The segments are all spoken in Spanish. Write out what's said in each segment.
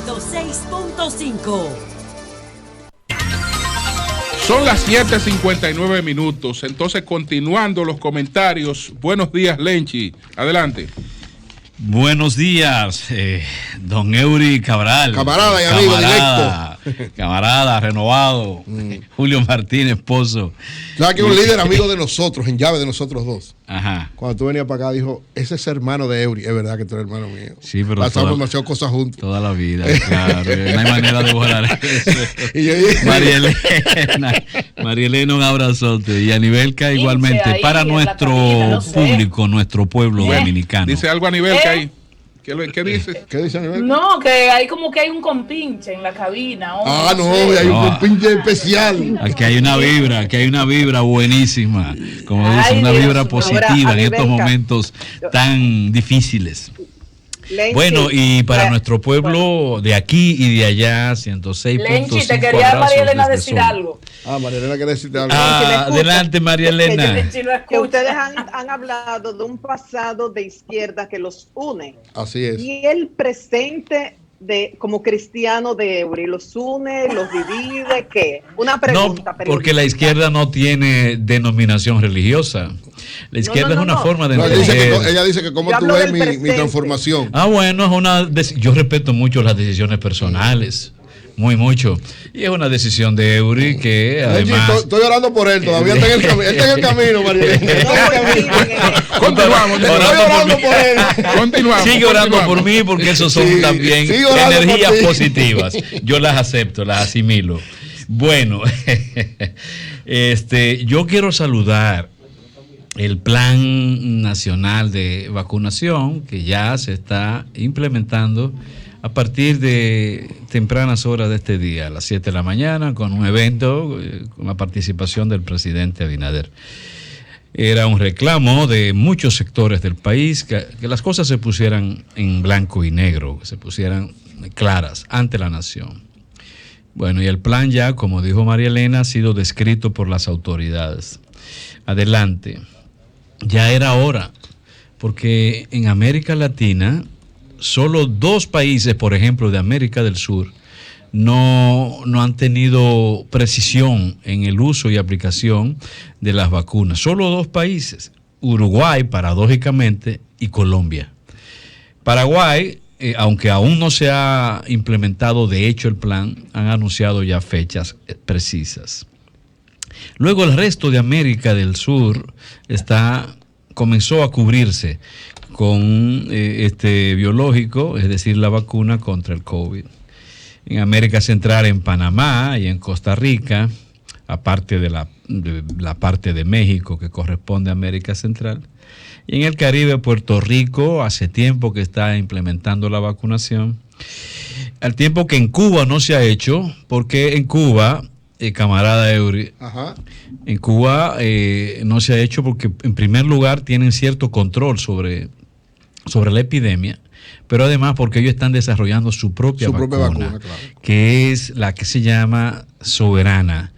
106.5. Son las 7:59. Entonces, continuando los comentarios. Buenos días, Lenchi. Adelante. Buenos días, don Eury Cabral. Camarada y amigo directo. Camarada, renovado. Julio Martínez Pozo. ¿Sabes que un líder amigo de nosotros, en llave de nosotros dos? Ajá. Cuando tú venías para acá, dijo: ese es hermano de Eury. Es verdad que tú eres hermano mío. Sí, pero pasamos demasiadas cosas juntos. Toda la vida, claro. No hay manera de borrar eso. Y yo dije, María Elena, un abrazote. Y Anibelka igualmente. Ahí, para nuestro cabina, no sé. público, nuestro pueblo dominicano. Dice algo a nivel que hay. ¿Qué dice? ¿Qué dice Anibelka? No, que hay como que hay un compinche en la cabina. Hay un compinche especial. Aquí hay una vibra buenísima, como dice, una vibra positiva en estos momentos tan difíciles. Lenchi, Bueno, y para nuestro pueblo de aquí y de allá, 106.5. Lenchi, te quería María Elena decir algo. María Elena quiere decirte algo. Adelante, María Elena. Lenchi no que escucha. ustedes han hablado de un pasado de izquierda que los une. Así es. Y el presente como cristiano de Eury, ¿los une, los divide? ¿Qué? Una pregunta. No, porque la izquierda no tiene denominación religiosa. La izquierda es una forma de entender. Ella dice que cómo tú ves mi transformación. Bueno, yo respeto mucho las decisiones personales. Mucho. Y es una decisión de Eury que además... Estoy orando por él, todavía está en el camino, María Elena. Continuamos. Sigue orando por mí porque esos son también energías positivas. Yo las acepto, las asimilo. Bueno, yo quiero saludar el Plan Nacional de Vacunación que ya se está implementando a partir de tempranas horas de este día, a las 7 de la mañana, con un evento con la participación del presidente Abinader. Era un reclamo de muchos sectores del país que las cosas se pusieran en blanco y negro, que se pusieran claras ante la nación. Bueno, y el plan ya, como dijo María Elena, ha sido descrito por las autoridades. Adelante. Ya era hora, porque en América Latina solo 2 países, por ejemplo, de América del Sur, no han tenido precisión en el uso y aplicación de las vacunas. Solo 2 países, Uruguay, paradójicamente, y Colombia. Paraguay, aunque aún no se ha implementado de hecho el plan, han anunciado ya fechas precisas. Luego el resto de América del Sur comenzó a cubrirse con biológico, es decir, la vacuna contra el COVID. En América Central, en Panamá y en Costa Rica, aparte de la parte de México que corresponde a América Central. Y en el Caribe, Puerto Rico, hace tiempo que está implementando la vacunación. Al tiempo que en Cuba no se ha hecho, porque en Cuba, camarada Eury, en Cuba no se ha hecho porque en primer lugar tienen cierto control sobre la epidemia, pero además porque ellos están desarrollando su propia vacuna, claro, que es la que se llama Soberana.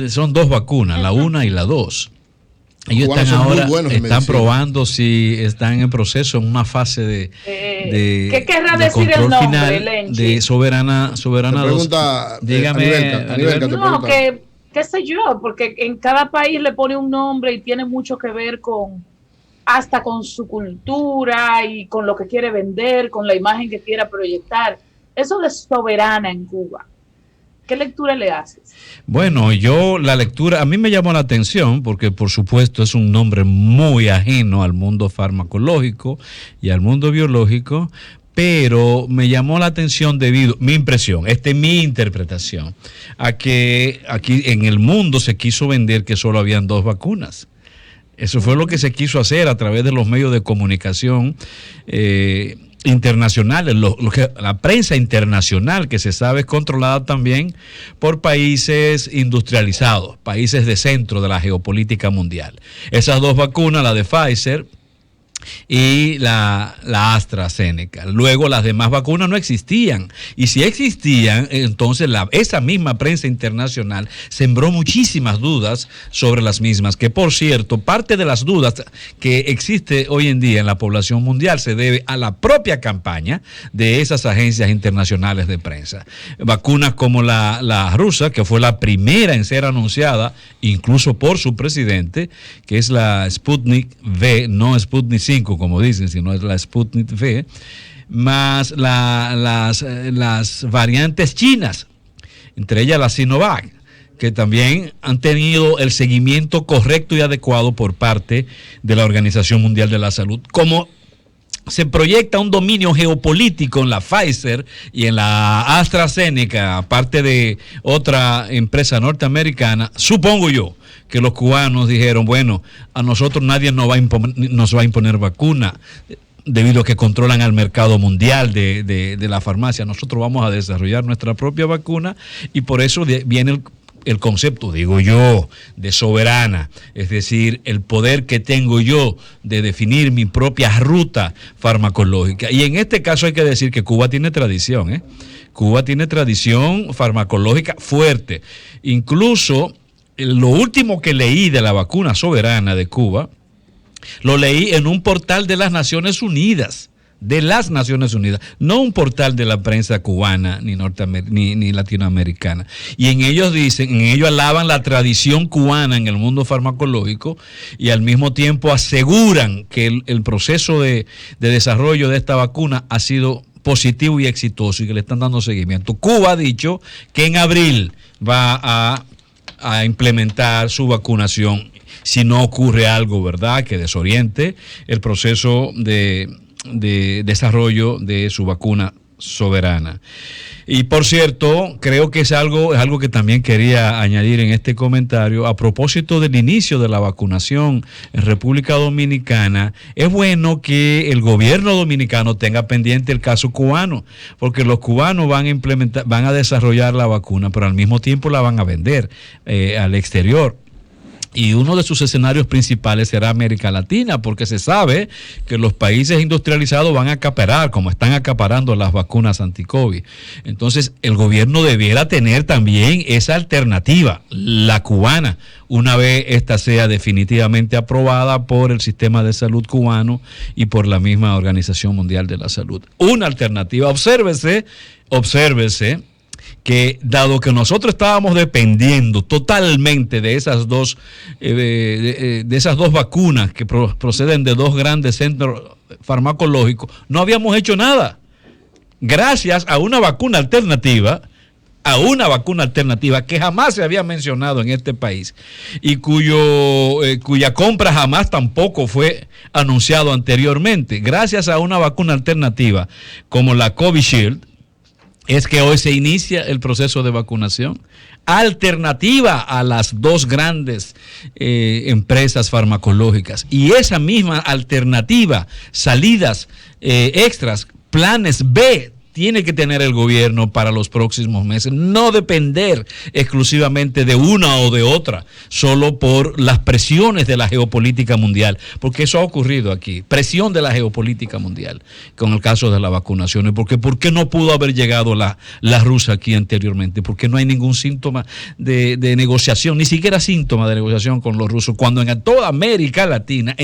Son 2 vacunas, la 1 y la 2. Ellos están probando si están en proceso, en una fase de ¿qué querrá decir el nombre, final Lenchi? De Soberana 2. Dígame, no, qué sé yo, porque en cada país le pone un nombre y tiene mucho que ver hasta con su cultura y con lo que quiere vender, con la imagen que quiera proyectar. Eso de Soberana en Cuba, ¿qué lectura le haces? Bueno, la lectura, a mí me llamó la atención porque por supuesto es un nombre muy ajeno al mundo farmacológico y al mundo biológico, pero me llamó la atención debido, mi impresión, esta es mi interpretación, a que aquí en el mundo se quiso vender que solo habían 2 vacunas. Eso fue lo que se quiso hacer a través de los medios de comunicación internacionales, la prensa internacional, que se sabe es controlada también por países industrializados, países de centro de la geopolítica mundial. Esas 2 vacunas, la de Pfizer y la AstraZeneca. Luego las demás vacunas no existían, y si existían, entonces esa misma prensa internacional sembró muchísimas dudas sobre las mismas, que por cierto, parte de las dudas que existe hoy en día en la población mundial se debe a la propia campaña de esas agencias internacionales de prensa. Vacunas como la rusa, que fue la primera en ser anunciada, incluso por su presidente, que es la Sputnik V, no Sputnik 5 como dicen, sino es la Sputnik V, más las variantes chinas, entre ellas la Sinovac, que también han tenido el seguimiento correcto y adecuado por parte de la Organización Mundial de la Salud. Como se proyecta un dominio geopolítico en la Pfizer y en la AstraZeneca, aparte de otra empresa norteamericana, supongo yo que los cubanos dijeron, bueno, a nosotros nadie nos va a imponer vacuna, debido a que controlan al mercado mundial de la farmacia. Nosotros vamos a desarrollar nuestra propia vacuna, y por eso viene el concepto, digo yo, de soberana, es decir, el poder que tengo yo de definir mi propia ruta farmacológica. Y en este caso hay que decir que Cuba tiene tradición, ¿eh? Cuba tiene tradición farmacológica fuerte. Incluso lo último que leí de la vacuna soberana de Cuba, lo leí en un portal de las Naciones Unidas. No un portal de la prensa cubana ni latinoamericana. Y en ellos alaban la tradición cubana en el mundo farmacológico, y al mismo tiempo aseguran que el proceso de desarrollo de esta vacuna ha sido positivo y exitoso, y que le están dando seguimiento. Cuba ha dicho que en abril va a implementar su vacunación, si no ocurre algo, ¿verdad?, que desoriente el proceso de desarrollo de su vacuna soberana. Y por cierto, creo que es algo que también quería añadir en este comentario, a propósito del inicio de la vacunación en República Dominicana. Es bueno que el gobierno dominicano tenga pendiente el caso cubano, porque los cubanos van a desarrollar la vacuna, pero al mismo tiempo la van a vender al exterior. Y uno de sus escenarios principales será América Latina, porque se sabe que los países industrializados van a acaparar, como están acaparando las vacunas anti-COVID. Entonces, el gobierno debiera tener también esa alternativa, la cubana, una vez esta sea definitivamente aprobada por el sistema de salud cubano y por la misma Organización Mundial de la Salud. Una alternativa. Obsérvese que dado que nosotros estábamos dependiendo totalmente de esas dos vacunas que proceden de dos grandes centros farmacológicos, no habíamos hecho nada. Gracias a una vacuna alternativa que jamás se había mencionado en este país, y cuya compra jamás tampoco fue anunciado anteriormente. Gracias a una vacuna alternativa como la Covishield, es que hoy se inicia el proceso de vacunación, alternativa a las dos grandes empresas farmacológicas. Y esa misma alternativa, salidas extras, planes B, tiene que tener el gobierno para los próximos meses, no depender exclusivamente de una o de otra, solo por las presiones de la geopolítica mundial, porque eso ha ocurrido aquí, presión de la geopolítica mundial, con el caso de la vacunación. ¿Y por qué no pudo haber llegado la rusa aquí anteriormente? Porque no hay ningún síntoma de negociación, ni siquiera síntoma de negociación con los rusos, cuando en toda América Latina,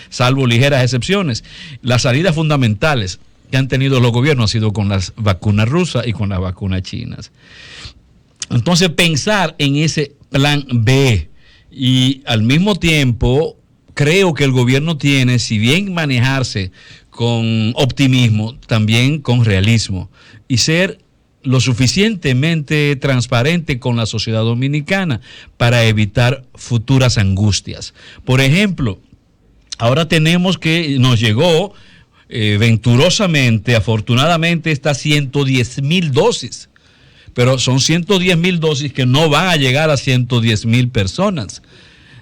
salvo ligeras excepciones, las salidas fundamentales que han tenido los gobiernos ha sido con las vacunas rusas y con las vacunas chinas. Entonces, pensar en ese plan B, y al mismo tiempo creo que el gobierno tiene, si bien manejarse con optimismo, también con realismo, y ser lo suficientemente transparente con la sociedad dominicana para evitar futuras angustias. Por ejemplo, ahora tenemos que nos llegó venturosamente, afortunadamente, estas 110,000 dosis, pero son 110,000 dosis que no van a llegar a 110,000 personas,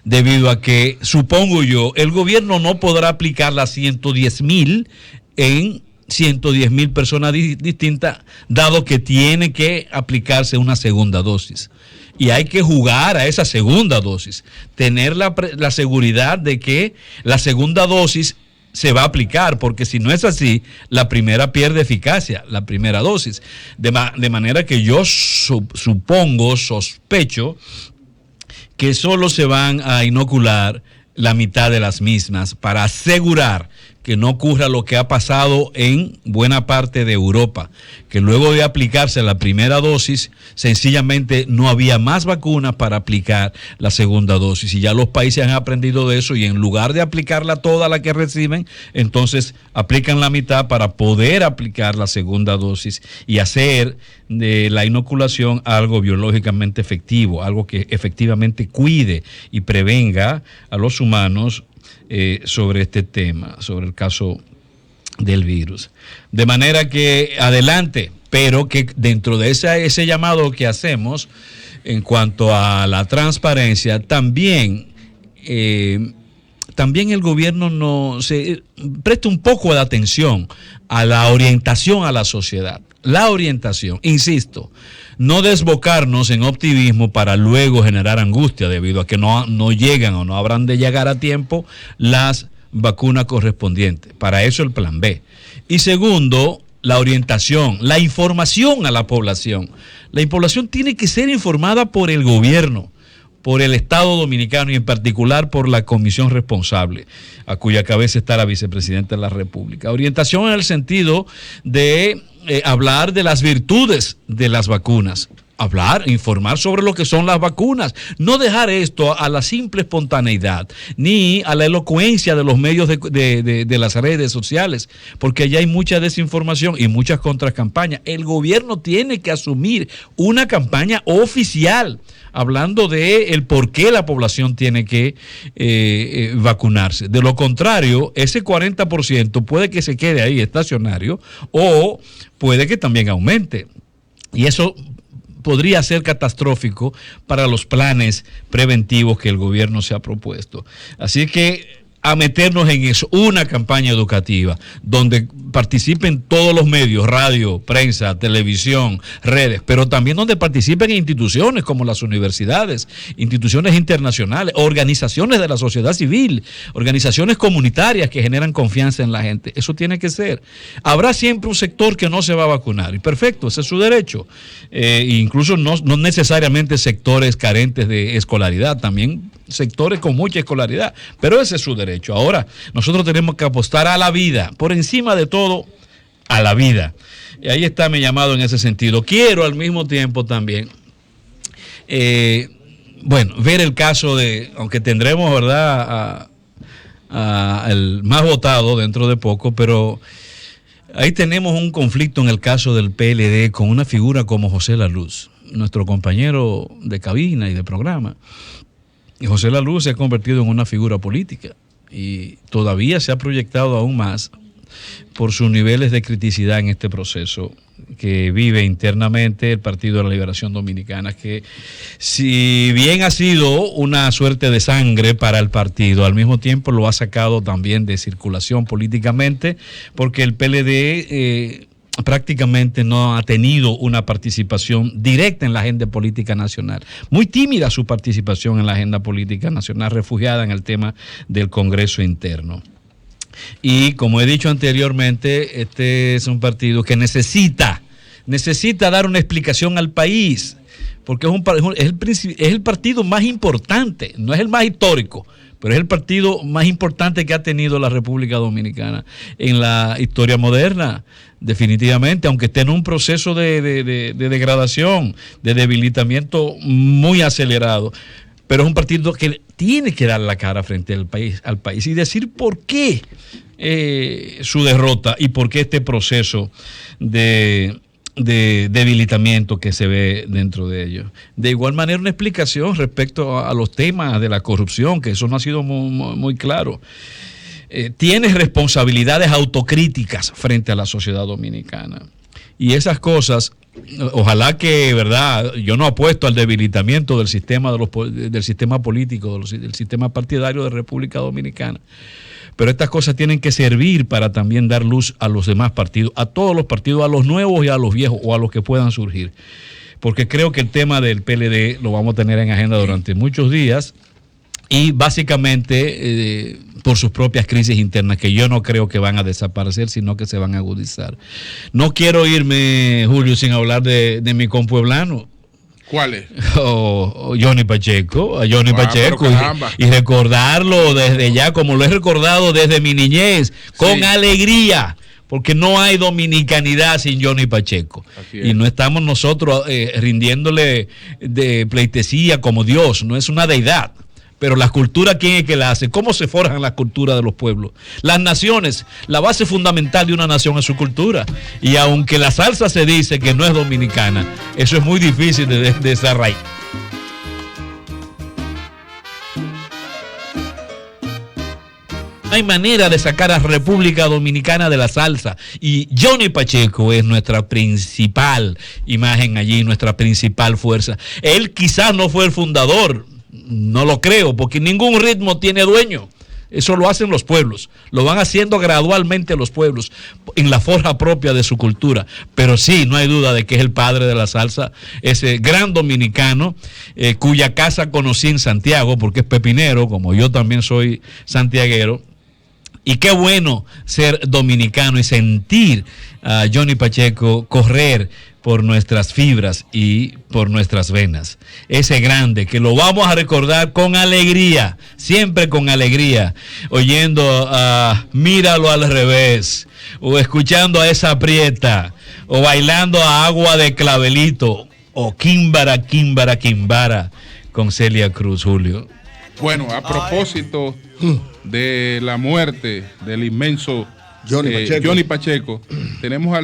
debido a que, supongo yo, el gobierno no podrá aplicar las 110,000 en 110,000 personas distintas, dado que tiene que aplicarse una segunda dosis. Y hay que jugar a esa segunda dosis, tener la seguridad de que la segunda dosis se va a aplicar, porque si no es así, la primera pierde eficacia, la primera dosis. De manera que yo sospecho que solo se van a inocular la mitad de las mismas para asegurar que no ocurra lo que ha pasado en buena parte de Europa, que luego de aplicarse la primera dosis, sencillamente no había más vacunas para aplicar la segunda dosis. Y ya los países han aprendido de eso y en lugar de aplicarla toda la que reciben, entonces aplican la mitad para poder aplicar la segunda dosis y hacer de la inoculación algo biológicamente efectivo, algo que efectivamente cuide y prevenga a los humanos sobre este tema, sobre el caso del virus. De manera que adelante, pero que dentro de ese llamado que hacemos en cuanto a la transparencia, también el gobierno se preste un poco de atención a la orientación a la sociedad. La orientación, insisto, no desbocarnos en optimismo para luego generar angustia debido a que no llegan o no habrán de llegar a tiempo las vacunas correspondientes. Para eso el plan B. Y segundo, la orientación, la información a la población. La población tiene que ser informada por el gobierno, por el Estado Dominicano y en particular por la comisión responsable, a cuya cabeza está la vicepresidenta de la República. Orientación en el sentido de hablar de las virtudes de las vacunas, informar sobre lo que son las vacunas, no dejar esto a la simple espontaneidad, ni a la elocuencia de los medios de las redes sociales, porque allá hay mucha desinformación y muchas contracampañas. El gobierno tiene que asumir una campaña oficial, hablando de el por qué la población tiene que vacunarse. De lo contrario, ese 40% puede que se quede ahí estacionario o puede que también aumente. Y eso podría ser catastrófico para los planes preventivos que el gobierno se ha propuesto. Así que a meternos en eso, una campaña educativa donde participen todos los medios, radio, prensa, televisión, redes, pero también donde participen instituciones como las universidades, instituciones internacionales, organizaciones de la sociedad civil, organizaciones comunitarias que generan confianza en la gente. Eso tiene que ser. Habrá siempre un sector que no se va a vacunar y perfecto, ese es su derecho. Incluso no necesariamente sectores carentes de escolaridad, también sectores con mucha escolaridad, pero ese es su derecho. Ahora, nosotros tenemos que apostar a la vida, por encima de todo, a la vida. Y ahí está mi llamado en ese sentido. Quiero al mismo tiempo también, ver el caso de, aunque tendremos, ¿verdad?, el más votado dentro de poco, pero ahí tenemos un conflicto en el caso del PLD con una figura como José La Luz, nuestro compañero de cabina y de programa. Y José La Luz se ha convertido en una figura política y todavía se ha proyectado aún más por sus niveles de criticidad en este proceso que vive internamente el Partido de la Liberación Dominicana, que si bien ha sido una suerte de sangre para el partido, al mismo tiempo lo ha sacado también de circulación políticamente, porque el PLD prácticamente no ha tenido una participación directa en la agenda política nacional. Muy tímida su participación en la agenda política nacional, refugiada en el tema del Congreso interno. Y como he dicho anteriormente, este es un partido que necesita dar una explicación al país, porque es el partido más importante, no es el más histórico, pero es el partido más importante que ha tenido la República Dominicana en la historia moderna, definitivamente, aunque esté en un proceso de degradación, de debilitamiento muy acelerado. Pero es un partido que tiene que dar la cara frente al país y decir por qué su derrota y por qué este proceso de debilitamiento que se ve dentro de ellos. De igual manera, una explicación respecto a los temas de la corrupción, que eso no ha sido muy claro. Tiene responsabilidades autocríticas frente a la sociedad dominicana. Y esas cosas ojalá que, verdad, yo no apuesto al debilitamiento del sistema del sistema político, del sistema partidario de República Dominicana. Pero estas cosas tienen que servir para también dar luz a los demás partidos, a todos los partidos, a los nuevos y a los viejos, o a los que puedan surgir. Porque creo que el tema del PLD lo vamos a tener en agenda durante muchos días, y básicamente por sus propias crisis internas, que yo no creo que van a desaparecer, sino que se van a agudizar. No quiero irme, Julio, sin hablar de mi compueblano. ¿Cuál es? O Johnny Pacheco, a Johnny Pacheco, y recordarlo desde ya, como lo he recordado desde mi niñez, con alegría, porque no hay dominicanidad sin Johnny Pacheco. Y no estamos nosotros rindiéndole de pleitesía como Dios, no es una deidad. Pero la cultura, ¿quién es que la hace? ¿Cómo se forjan las culturas de los pueblos? Las naciones, la base fundamental de una nación es su cultura. Y aunque la salsa se dice que no es dominicana, eso es muy difícil de desarraigar. No hay manera de sacar a República Dominicana de la salsa. Y Johnny Pacheco es nuestra principal imagen allí, nuestra principal fuerza. Él quizás no fue el fundador. No lo creo, porque ningún ritmo tiene dueño. Eso lo hacen los pueblos. Lo van haciendo gradualmente los pueblos en la forja propia de su cultura. Pero sí, no hay duda de que es el padre de la salsa, ese gran dominicano cuya casa conocí en Santiago, porque es pepinero, como yo también soy santiaguero. Y qué bueno ser dominicano y sentir a Johnny Pacheco correr por nuestras fibras y por nuestras venas. Ese grande que lo vamos a recordar con alegría, siempre con alegría, oyendo a Míralo al revés, o escuchando a Esa Prieta, o bailando a Agua de Clavelito, o Quimbara, Quimbara, Quimbara, con Celia Cruz, Julio. Bueno, a propósito de la muerte del inmenso Johnny Pacheco, tenemos al